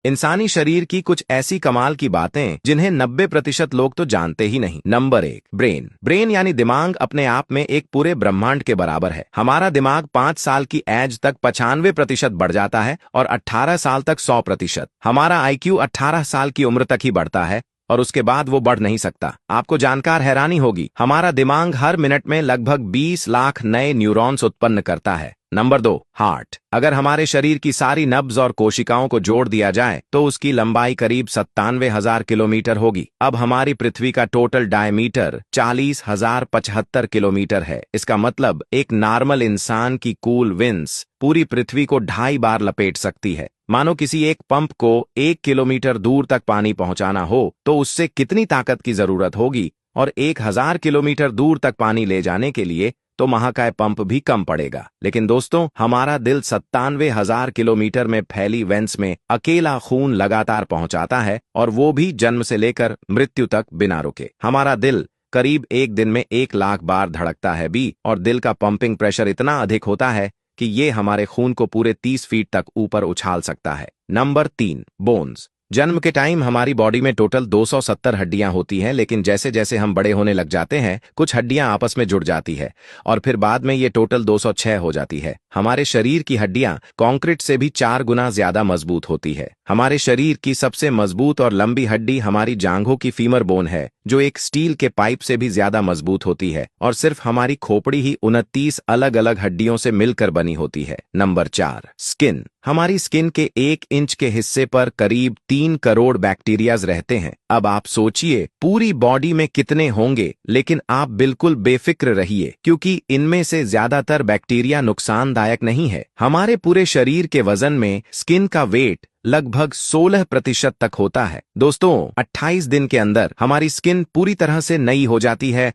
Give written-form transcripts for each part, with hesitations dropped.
इंसानी शरीर की कुछ ऐसी कमाल की बातें जिन्हें 90% लोग तो जानते ही नहीं। Number 1, brain. ब्रेन यानी दिमाग अपने आप में एक पूरे ब्रह्मांड के बराबर है। हमारा दिमाग 5 साल की एज तक 95% बढ़ जाता है और 18 साल तक 100%। हमारा आईक्यू 18 साल की उम्र तक ही बढ़ता है और उसके बाद वो बढ़ नहीं सकता। आपको जानकर हैरानी होगी, हमारा दिमाग हर मिनट में लगभग 20 लाख नए न्यूरॉन्स उत्पन्न करता है। Number 2, heart. अगर हमारे शरीर की सारी नब्ज और कोशिकाओं को जोड़ दिया जाए तो उसकी लंबाई करीब 97,000 किलोमीटर होगी। अब हमारी पृथ्वी का टोटल डायमीटर 40,075 किलोमीटर है। इसका मतलब एक नॉर्मल इंसान की कूल विंड्स पूरी पृथ्वी को 2.5 बार लपेट सकती है। मानो किसी एक पंप को 1 किलोमीटर दूर तक पानी पहुंचाना हो तो उससे कितनी ताकत की जरूरत होगी, और 1000 किलोमीटर दूर तक पानी ले जाने के लिए तो महाकाय पंप भी कम पड़ेगा। लेकिन दोस्तों, हमारा दिल 97,000 किलोमीटर में फैली वेंस में अकेला खून लगातार पहुंचाता है, और वो भी जन्म से लेकर मृत्यु तक बिना रुके। हमारा दिल करीब एक दिन में 1 लाख बार धड़कता है भी, और दिल का पंपिंग प्रेशर इतना अधिक होता है कि ये हमारे खून को पूरे 30 फीट तक ऊपर उछाल सकता है। Number 3, bones. जन्म के टाइम हमारी बॉडी में टोटल 270 हड्डियां होती हैं, लेकिन जैसे जैसे हम बड़े होने लग जाते हैं कुछ हड्डियां आपस में जुड़ जाती है और फिर बाद में ये टोटल 206 हो जाती है। हमारे शरीर की हड्डियां कंक्रीट से भी 4 गुना ज्यादा मजबूत होती है। हमारे शरीर की सबसे मजबूत और लंबी हड्डी हमारी जांघों की फीमर बोन है, जो एक स्टील के पाइप से भी ज्यादा मजबूत होती है, और सिर्फ हमारी खोपड़ी ही 29 अलग अलग हड्डियों से मिलकर बनी होती है। Number 4, skin. हमारी स्किन के 1 इंच के हिस्से पर करीब 3 करोड़ बैक्टीरियाज रहते हैं। अब आप सोचिए पूरी बॉडी में कितने होंगे, लेकिन आप बिल्कुल बेफिक्र रहिए क्योंकि इनमें से ज्यादातर बैक्टीरिया नुकसानदायक नहीं है। हमारे पूरे शरीर के वजन में स्किन का वेट लगभग 16% तक होता है। दोस्तों, 28 दिन के अंदर हमारी स्किन पूरी तरह से नई हो जाती है,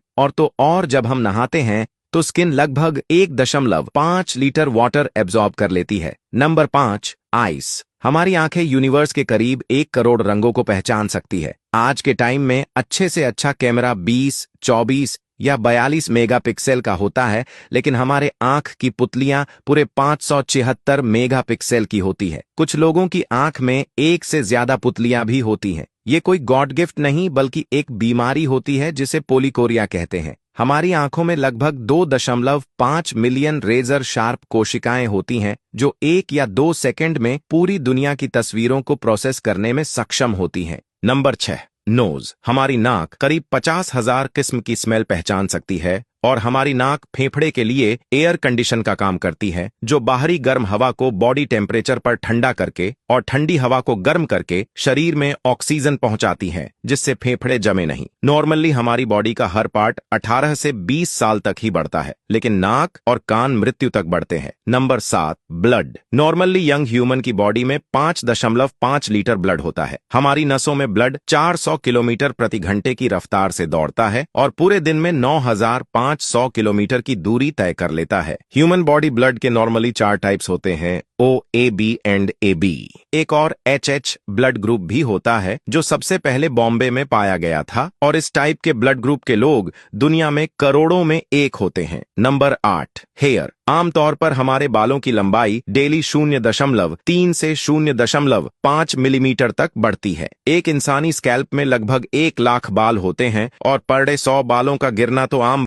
और जब हम नहाते हैं तो स्किन लगभग 1.5 लीटर वाटर एब्जॉर्ब कर लेती है। Number 5, ice. हमारी आंखें यूनिवर्स के करीब 1 करोड़ रंगों को पहचान सकती है। आज के टाइम में अच्छे से अच्छा कैमरा 20, 24 या 42 मेगापिक्सल का होता है, लेकिन हमारे आंख की पुतलियां पूरे 576 मेगापिक्सल की होती है। कुछ लोगों की आंख में 1 से ज्यादा पुतलियां भी होती हैं। ये कोई गॉड गिफ्ट नहीं बल्कि एक बीमारी होती है जिसे पोलिकोरिया कहते हैं। हमारी आंखों में लगभग 2.5 मिलियन रेजर शार्प कोशिकाएं होती हैं, जो 1 या 2 सेकंड में पूरी दुनिया की तस्वीरों को प्रोसेस करने में सक्षम होती हैं। Number 6, nose. हमारी नाक करीब 50,000 किस्म की स्मेल पहचान सकती है, और हमारी नाक फेफड़े के लिए एयर कंडीशन का काम करती है, जो बाहरी गर्म हवा को बॉडी टेम्परेचर पर ठंडा करके और ठंडी हवा को गर्म करके शरीर में ऑक्सीजन पहुंचाती है, जिससे फेफड़े जमे नहीं। नॉर्मली हमारी बॉडी का हर पार्ट 18 से 20 साल तक ही बढ़ता है, लेकिन नाक और कान मृत्यु तक बढ़ते हैं। Number 7, blood. Normally young human की बॉडी में 5.5 लीटर ब्लड होता है। हमारी नसों में ब्लड 400 किलोमीटर प्रति घंटे की रफ्तार से दौड़ता है और पूरे दिन में 9,500 किलोमीटर की दूरी तय कर लेता है। ह्यूमन बॉडी ब्लड के नॉर्मली 4 टाइप्स होते हैं, O, AB एंड AB। एक और HH ब्लड ग्रुप भी होता है, जो सबसे पहले बॉम्बे में पाया गया था, और इस टाइप के ब्लड ग्रुप के लोग दुनिया में करोड़ों में 1 होते हैं। Number 8, hair. आमतौर पर हमारे बालों की लंबाई डेली 0.3 से 0.5 मिलीमीटर तक बढ़ती है। एक इंसानी स्कैल्प में लगभग 1 लाख बाल होते हैं, और पर डे 100 बालों का गिरना तो आम